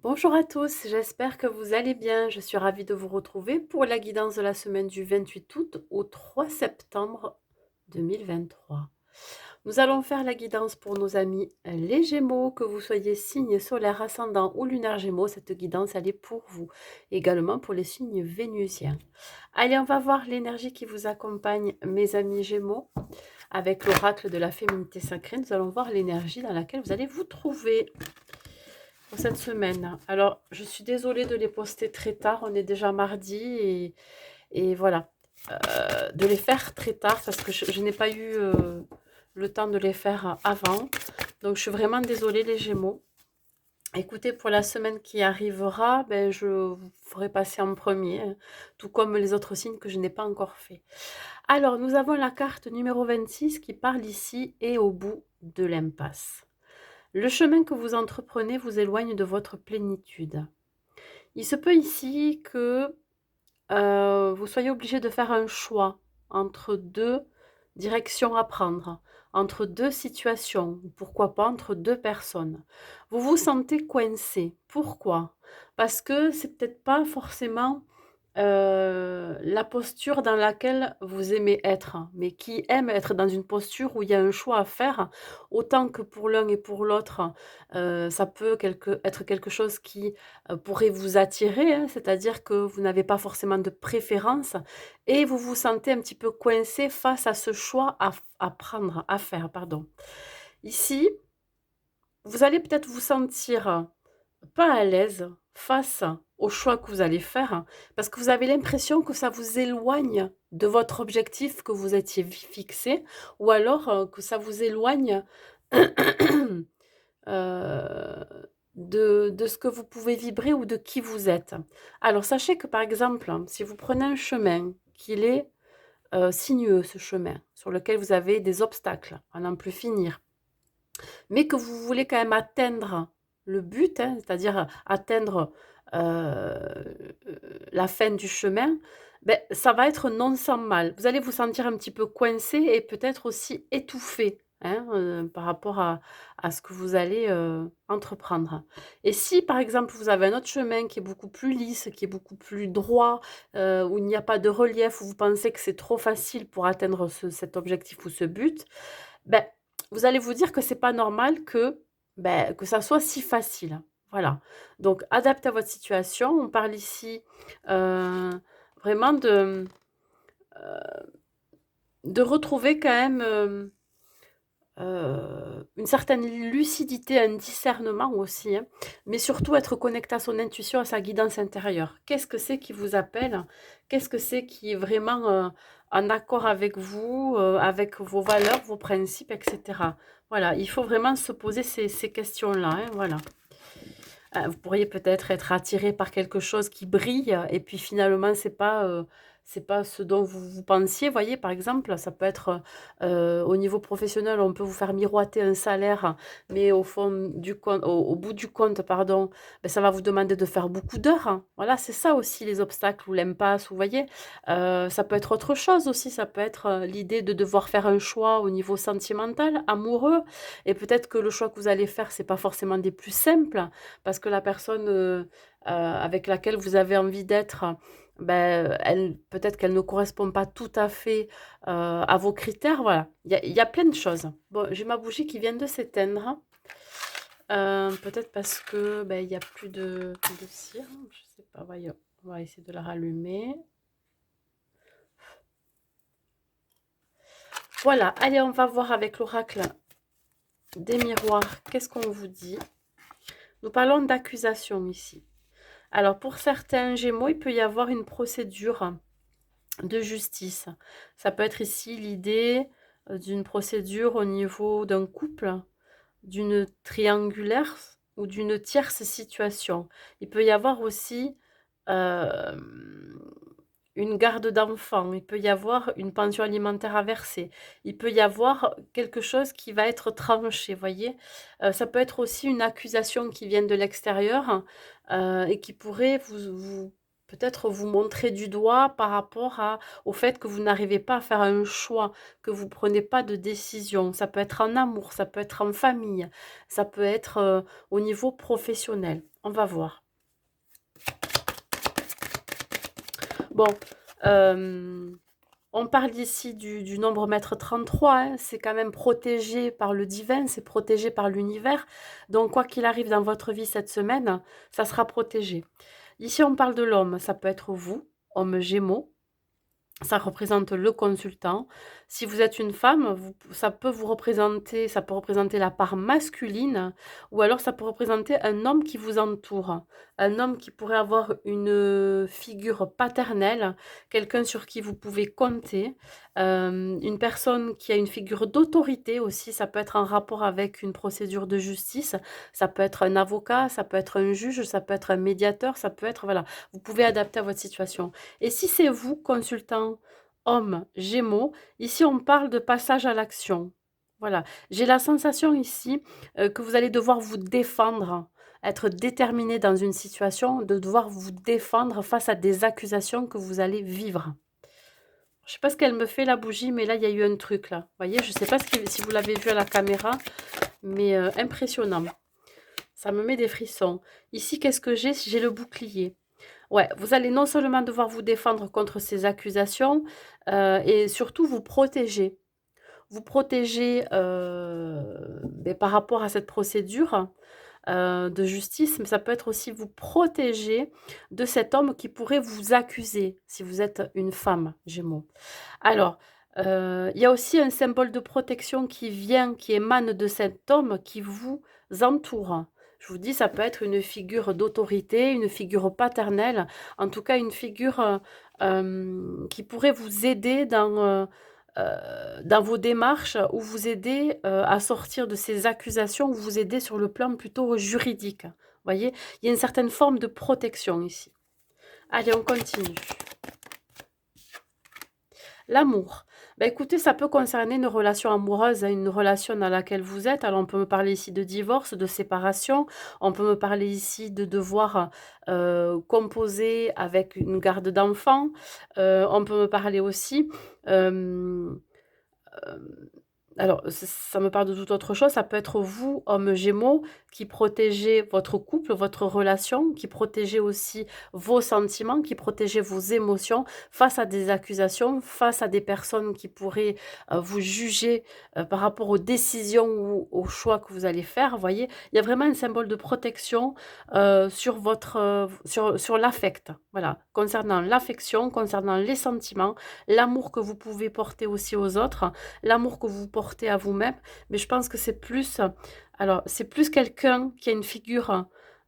Bonjour à tous, j'espère que vous allez bien. Je suis ravie de vous retrouver pour la guidance de la semaine du 28 août au 3 septembre 2023. Nous allons faire la guidance pour nos amis les Gémeaux, que vous soyez signe solaire, ascendant ou lunaire Gémeaux, cette guidance elle est pour vous. Également pour les signes vénusiens. Allez, on va voir l'énergie qui vous accompagne, mes amis Gémeaux. Avec l'oracle de la féminité sacrée, nous allons voir l'énergie dans laquelle vous allez vous trouver pour cette semaine. Alors, je suis désolée de les poster très tard, on est déjà mardi et voilà. De les faire très tard parce que je n'ai pas eu le temps de les faire avant. Donc, je suis vraiment désolée les Gémeaux. Écoutez, pour la semaine qui arrivera, ben, je vous ferai passer en premier, hein, tout comme les autres signes que je n'ai pas encore fait. Alors, nous avons la carte numéro 26 qui parle ici et au bout de l'impasse. Le chemin que vous entreprenez vous éloigne de votre plénitude. Il se peut ici que vous soyez obligé de faire un choix entre deux directions à prendre, entre deux situations, ou pourquoi pas entre deux personnes. Vous vous sentez coincé. Pourquoi? Parce que c'est peut-être pas forcément la posture dans laquelle vous aimez être, mais qui aime être dans une posture où il y a un choix à faire, autant que pour l'un et pour l'autre, ça peut être quelque chose qui, pourrait vous attirer, hein, c'est-à-dire que vous n'avez pas forcément de préférence et vous vous sentez un petit peu coincé face à ce choix à prendre, à faire, pardon. Ici, vous allez peut-être vous sentir pas à l'aise face au choix que vous allez faire, parce que vous avez l'impression que ça vous éloigne de votre objectif que vous étiez fixé, ou alors que ça vous éloigne euh, de ce que vous pouvez vibrer ou de qui vous êtes. Alors sachez que par exemple, si vous prenez un chemin, qu'il est sinueux, ce chemin, sur lequel vous avez des obstacles à n'en plus finir, mais que vous voulez quand même atteindre le but, hein, c'est-à-dire atteindre la fin du chemin, ben, ça va être non sans mal. Vous allez vous sentir un petit peu coincé et peut-être aussi étouffé, hein, par rapport à ce que vous allez entreprendre. Et si par exemple vous avez un autre chemin qui est beaucoup plus lisse, qui est beaucoup plus droit, où il n'y a pas de relief, où vous pensez que c'est trop facile pour atteindre cet objectif ou ce but, ben, vous allez vous dire que c'est pas normal que, que ça soit si facile. Voilà. Donc adaptez à votre situation. On parle ici, vraiment de retrouver quand même, une certaine lucidité, un discernement aussi, hein, mais surtout être connecté à son intuition, à sa guidance intérieure. Qu'est-ce que c'est qui vous appelle? Qu'est-ce que c'est qui est vraiment, en accord avec vous, avec vos valeurs, vos principes et cetera? Voilà, il faut vraiment se poser ces questions-là, hein, voilà. Vous pourriez peut-être être attiré par quelque chose qui brille et puis finalement c'est pas ce dont vous pensiez. Voyez, par exemple, ça peut être, au niveau professionnel, on peut vous faire miroiter un salaire, mais au fond du compte au bout du compte, pardon, ça va vous demander de faire beaucoup d'heures, hein. Voilà, c'est ça aussi les obstacles ou l'impasse, vous voyez? Ça peut être autre chose aussi, ça peut être, l'idée de devoir faire un choix au niveau sentimental, amoureux et peut-être que le choix que vous allez faire, c'est pas forcément des plus simples parce que la personne, avec laquelle vous avez envie d'être, elle peut-être qu'elle ne correspond pas tout à fait, à vos critères, voilà. Il y a plein de choses. Bon, j'ai ma bougie qui vient de s'éteindre, peut-être parce que, il y a plus de cire, je sais pas, voyons, on va essayer de la rallumer. Voilà, allez, on va voir avec l'oracle des miroirs, qu'est-ce qu'on vous dit? Nous parlons d'accusation ici. Alors pour certains Gémeaux, il peut y avoir une procédure de justice. Ça peut être ici l'idée d'une procédure au niveau d'un couple, d'une triangulaire ou d'une tierce situation. Il peut y avoir aussi euh, une garde d'enfants, il peut y avoir une pension alimentaire à verser, il peut y avoir quelque chose qui va être tranché, voyez. Ça peut être aussi une accusation qui vient de l'extérieur et qui pourrait peut-être vous montrer du doigt par rapport au fait que vous n'arrivez pas à faire un choix, que vous prenez pas de décision. Ça peut être en amour, ça peut être en famille, ça peut être au niveau professionnel. On va voir. Bon, on parle ici du nombre maître 33, hein, c'est quand même protégé par le divin, c'est protégé par l'univers. Donc, quoi qu'il arrive dans votre vie cette semaine, ça sera protégé. Ici, on parle de l'homme, ça peut être vous, homme Gémeaux. Ça représente le consultant. Si vous êtes une femme, ça peut représenter la part masculine, ou alors ça peut représenter un homme qui vous entoure. Un homme qui pourrait avoir une figure paternelle, quelqu'un sur qui vous pouvez compter, une personne qui a une figure d'autorité aussi, ça peut être en rapport avec une procédure de justice, ça peut être un avocat, ça peut être un juge, ça peut être un médiateur, ça peut être, voilà, vous pouvez adapter à votre situation. Et si c'est vous, consultant homme Gémeaux, ici on parle de passage à l'action. Voilà, j'ai la sensation ici que vous allez devoir vous défendre, être déterminé dans une situation, de devoir vous défendre face à des accusations que vous allez vivre. Je sais pas ce qu'elle me fait la bougie, mais là il y a eu un truc là. Vous voyez, je sais pas si vous l'avez vu à la caméra, mais impressionnant. Ça me met des frissons. Ici, qu'est-ce que j'ai? J'ai le bouclier. Ouais, vous allez non seulement devoir vous défendre contre ces accusations, et surtout vous protéger. Vous protéger, par rapport à cette procédure, de justice, mais ça peut être aussi vous protéger de cet homme qui pourrait vous accuser, si vous êtes une femme, Gémeaux. Alors, il y a aussi un symbole de protection qui émane de cet homme qui vous entoure. Je vous dis, ça peut être une figure d'autorité, une figure paternelle, en tout cas une figure, qui pourrait vous aider dans vos démarches ou vous aider, à sortir de ces accusations ou vous aider sur le plan plutôt juridique. Vous voyez? Il y a une certaine forme de protection ici. Allez, on continue. L'amour. Bah, écoutez, ça peut concerner une relation amoureuse, hein, une relation dans laquelle vous êtes. Alors, on peut me parler ici de divorce, de séparation. On peut me parler ici de devoir composer avec une garde d'enfant. On peut me parler aussi euh, euh, alors, ça me parle de toute autre chose. Ça peut être vous, homme Gémeaux, qui protégez votre couple, votre relation, qui protégez aussi vos sentiments, qui protégez vos émotions face à des accusations, face à des personnes qui pourraient vous juger par rapport aux décisions ou aux choix que vous allez faire. Vous voyez, il y a vraiment un symbole de protection sur sur l'affect. Voilà, concernant l'affection, concernant les sentiments, l'amour que vous pouvez porter aussi aux autres, l'amour que vous portez à vous-même, mais je pense que c'est plus quelqu'un qui a une figure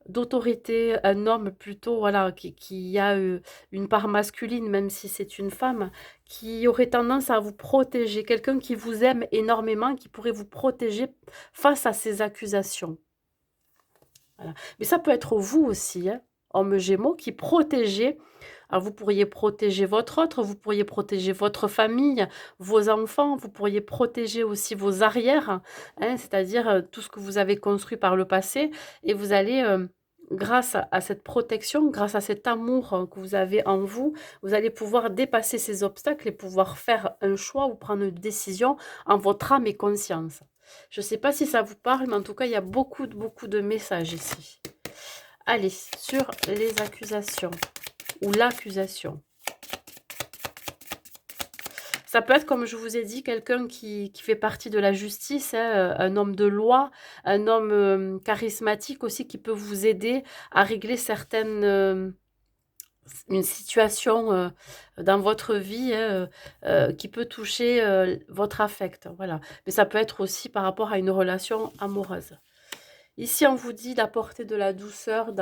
d'autorité, un homme plutôt, voilà, qui a une part masculine, même si c'est une femme, qui aurait tendance à vous protéger, quelqu'un qui vous aime énormément, qui pourrait vous protéger face à ces accusations. Voilà. Mais ça peut être vous aussi, hein, homme Gémeaux, qui protégez. Alors vous pourriez protéger votre autre, vous pourriez protéger votre famille, vos enfants, vous pourriez protéger aussi vos arrières, hein, c'est-à-dire tout ce que vous avez construit par le passé, et vous allez, grâce à cette protection, grâce à cet amour que vous avez en vous, vous allez pouvoir dépasser ces obstacles et pouvoir faire un choix ou prendre une décision en votre âme et conscience. Je ne sais pas si ça vous parle, mais en tout cas, il y a beaucoup de messages ici. Allez, sur les accusations ou l'accusation. Ça peut être, comme je vous ai dit, quelqu'un qui fait partie de la justice, hein, un homme de loi, un homme charismatique aussi qui peut vous aider à régler une situation dans votre vie, hein, qui peut toucher votre affect. Voilà. Mais ça peut être aussi par rapport à une relation amoureuse. Ici, on vous dit d'apporter de la douceur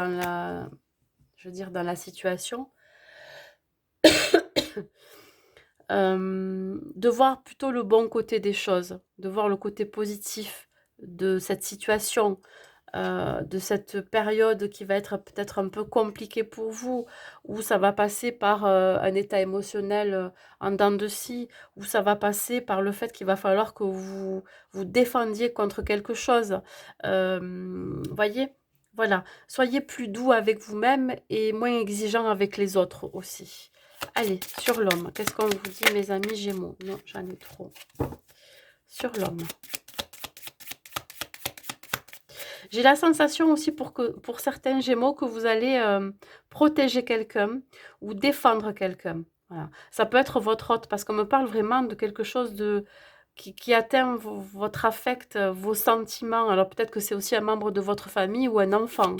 je veux dire, dans la situation. De voir plutôt le bon côté des choses, de voir le côté positif de cette situation, de cette période qui va être peut-être un peu compliquée pour vous, où ça va passer par un état émotionnel en dents de scie, où ça va passer par le fait qu'il va falloir que vous vous défendiez contre quelque chose. Voyez? Voilà. Soyez plus doux avec vous-même et moins exigeant avec les autres aussi. Allez, sur l'homme, qu'est-ce qu'on vous dit, mes amis Gémeaux? Non, j'en ai trop. Sur l'homme. J'ai la sensation aussi pour certains Gémeaux que vous allez protéger quelqu'un ou défendre quelqu'un. Voilà. Ça peut être votre hôte parce qu'on me parle vraiment de quelque chose qui atteint votre affect, vos sentiments. Alors peut-être que c'est aussi un membre de votre famille ou un enfant,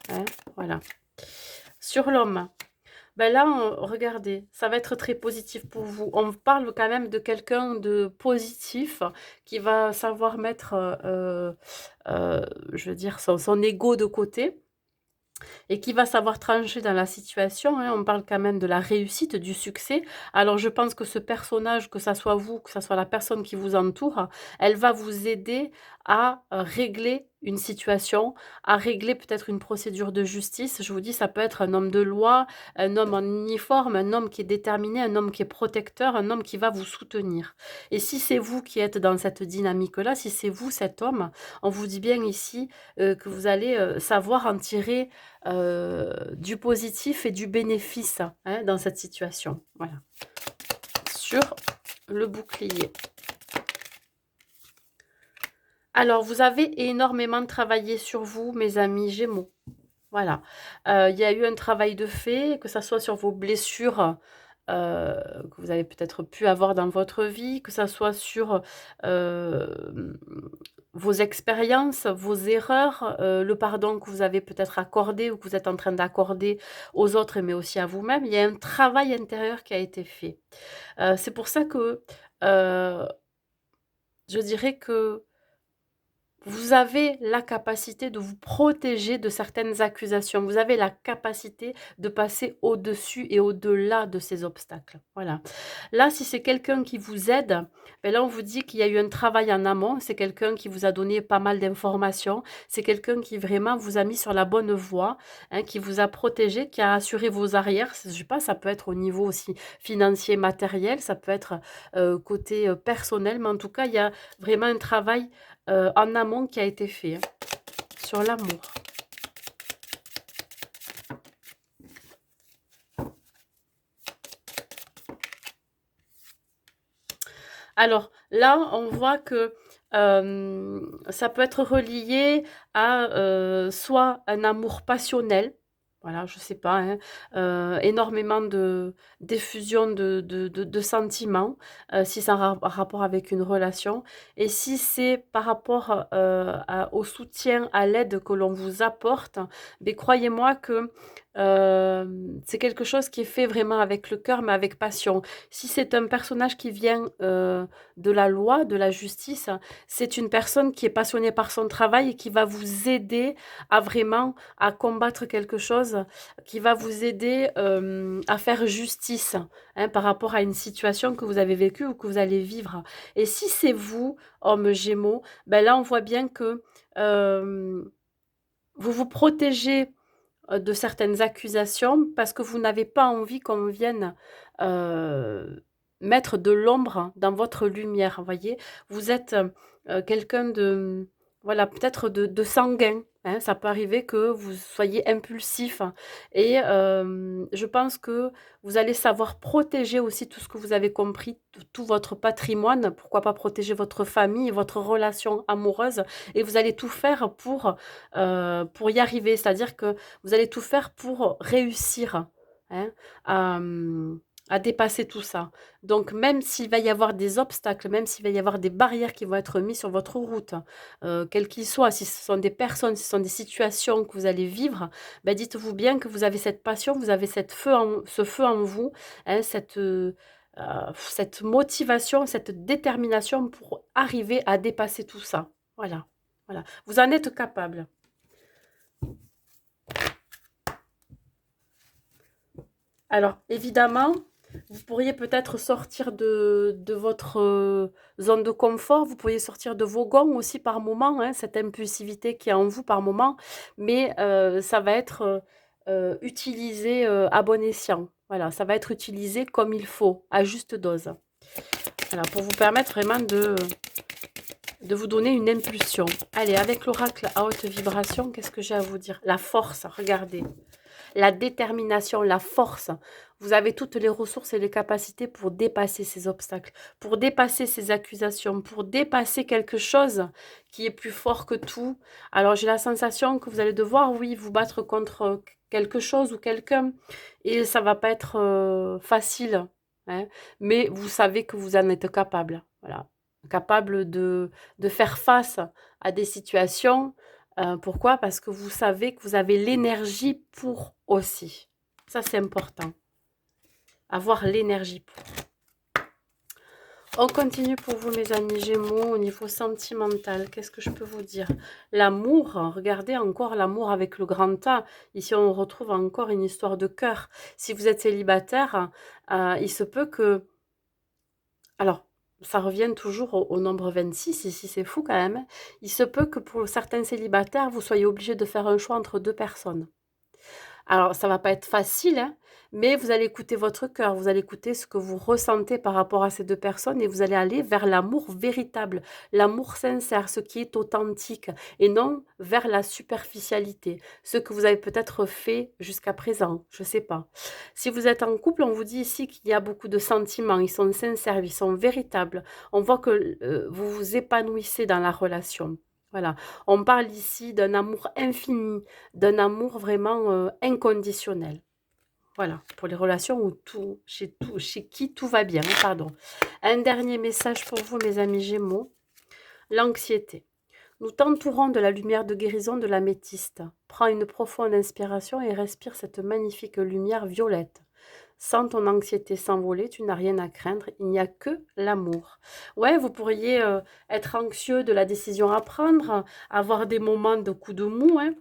hein, voilà. Sur l'homme, ben là, regardez, ça va être très positif pour vous. On parle quand même de quelqu'un de positif qui va savoir mettre, je veux dire, son ego de côté et qui va savoir trancher dans la situation, hein. On parle quand même de la réussite, du succès. Alors je pense que ce personnage, que ça soit vous, que ça soit la personne qui vous entoure, elle va vous aider à régler une situation, à régler peut-être une procédure de justice. Je vous dis, ça peut être un homme de loi, un homme en uniforme, un homme qui est déterminé, un homme qui est protecteur, un homme qui va vous soutenir. Et si c'est vous qui êtes dans cette dynamique-là, si c'est vous cet homme, on vous dit bien ici que vous allez savoir en tirer du positif et du bénéfice, hein, dans cette situation. Voilà. Sur le bouclier. Alors, vous avez énormément travaillé sur vous, mes amis Gémeaux. Voilà. Il y a eu un travail de fait, que ça soit sur vos blessures que vous avez peut-être pu avoir dans votre vie, que ça soit sur vos expériences, vos erreurs, le pardon que vous avez peut-être accordé ou que vous êtes en train d'accorder aux autres, mais aussi à vous-même. Il y a un travail intérieur qui a été fait. C'est pour ça que je dirais que vous avez la capacité de vous protéger de certaines accusations. Vous avez la capacité de passer au-dessus et au-delà de ces obstacles. Voilà. Là, si c'est quelqu'un qui vous aide, ben là, on vous dit qu'il y a eu un travail en amont. C'est quelqu'un qui vous a donné pas mal d'informations. C'est quelqu'un qui vraiment vous a mis sur la bonne voie, hein, qui vous a protégé, qui a assuré vos arrières. Je sais pas, ça peut être au niveau aussi financier, matériel. Ça peut être côté personnel. Mais en tout cas, il y a vraiment un travail en amont qui a été fait, hein, sur l'amour. Alors là, on voit que ça peut être relié à soit un amour passionnel, voilà, je sais pas, hein, énormément de d'effusion de sentiments, si c'est un rapport avec une relation et si c'est par rapport, au soutien, à l'aide que l'on vous apporte, beh, croyez-moi que, c'est quelque chose qui est fait vraiment avec le cœur, mais avec passion. Si c'est un personnage qui vient, de la loi, de la justice, c'est une personne qui est passionnée par son travail et qui va vous aider à vraiment à combattre quelque chose, qui va vous aider, à faire justice, hein, par rapport à une situation que vous avez vécue ou que vous allez vivre. Et si c'est vous, homme Gémeaux, ben là, on voit bien que, vous vous protégez de certaines accusations parce que vous n'avez pas envie qu'on vienne, mettre de l'ombre dans votre lumière, voyez? Vous êtes, quelqu'un de, voilà, peut-être de sanguin, hein. Ça peut arriver que vous soyez impulsif et je pense que vous allez savoir protéger aussi tout ce que vous avez compris, tout votre patrimoine. Pourquoi pas protéger votre famille, votre relation amoureuse et vous allez tout faire pour y arriver. C'est-à-dire que vous allez tout faire pour réussir, hein, à dépasser tout ça. Donc même s'il va y avoir des obstacles, même s'il va y avoir des barrières qui vont être mises sur votre route, quels qu'ils soient, si ce sont des personnes, si ce sont des situations que vous allez vivre, bah, dites-vous bien que vous avez cette passion, vous avez ce feu en vous, hein, cette motivation, cette détermination pour arriver à dépasser tout ça. Voilà, voilà. Vous en êtes capable. Alors, évidemment, vous pourriez peut-être sortir de votre zone de confort, vous pourriez sortir de vos gonds aussi par moment, hein, cette impulsivité qui est en vous par moment, mais ça va être utilisé à bon escient. Voilà, ça va être utilisé comme il faut, à juste dose. Voilà, pour vous permettre vraiment de vous donner une impulsion. Allez, avec l'oracle à haute vibration, qu'est-ce que j'ai à vous dire? La force, regardez. la détermination, la force. Vous avez toutes les ressources et les capacités pour dépasser ces obstacles, pour dépasser ces accusations, pour dépasser quelque chose qui est plus fort que tout. Alors j'ai la sensation que vous allez devoir, oui, vous battre contre quelque chose ou quelqu'un et ça va pas être facile, hein, mais vous savez que vous en êtes capable. Voilà, capable de faire face à des situations. Pourquoi? Parce que vous savez que vous avez l'énergie pour aussi. Ça, c'est important. Avoir l'énergie pour. On continue pour vous, mes amis Gémeaux, au niveau sentimental. Qu'est-ce que je peux vous dire? L'amour, regardez encore l'amour avec le grand A. Ici, on retrouve encore une histoire de cœur. Si vous êtes célibataire, il se peut que... Alors, ça revient toujours au nombre 26, ici c'est fou quand même. Il se peut que pour certains célibataires, vous soyez obligé de faire un choix entre deux personnes. Alors, ça va pas être facile, hein, mais vous allez écouter votre cœur, vous allez écouter ce que vous ressentez par rapport à ces 2 personnes et vous allez aller vers l'amour véritable, l'amour sincère, ce qui est authentique et non vers la superficialité, ce que vous avez peut-être fait jusqu'à présent, je sais pas. Si vous êtes en couple, on vous dit ici qu'il y a beaucoup de sentiments, ils sont sincères, ils sont véritables. On voit que, vous vous épanouissez dans la relation. Voilà, on parle ici d'un amour infini, d'un amour vraiment, inconditionnel. Voilà, pour les relations où chez qui tout va bien, pardon. Un dernier message pour vous, mes amis Gémeaux, l'anxiété. Nous t'entourons de la lumière de guérison de l'améthyste. Prends une profonde inspiration et respire cette magnifique lumière violette. Sans ton anxiété s'envoler, tu n'as rien à craindre, il n'y a que l'amour. Ouais, vous pourriez être anxieux de la décision à prendre, avoir des moments de coups de mou, hein,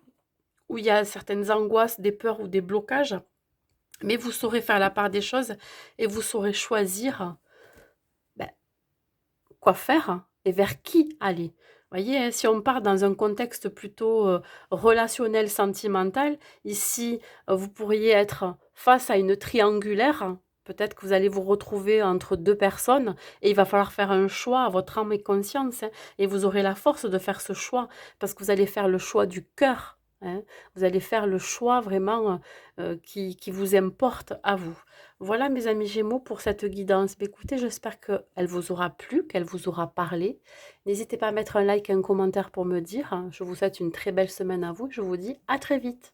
où il y a certaines angoisses, des peurs ou des blocages, mais vous saurez faire la part des choses et vous saurez choisir ben, quoi faire et vers qui aller. Voyez, hein, si on part dans un contexte plutôt relationnel, sentimental, ici, vous pourriez être face à une triangulaire. Peut-être que vous allez vous retrouver entre deux personnes et il va falloir faire un choix à votre âme et conscience, hein, et vous aurez la force de faire ce choix parce que vous allez faire le choix du cœur, hein. Vous allez faire le choix vraiment qui vous importe à vous. Voilà mes amis Gémeaux pour cette guidance. Bah, écoutez, j'espère qu'elle vous aura plu, qu'elle vous aura parlé. N'hésitez pas à mettre un like et un commentaire pour me dire. Je vous souhaite une très belle semaine à vous. Je vous dis à très vite.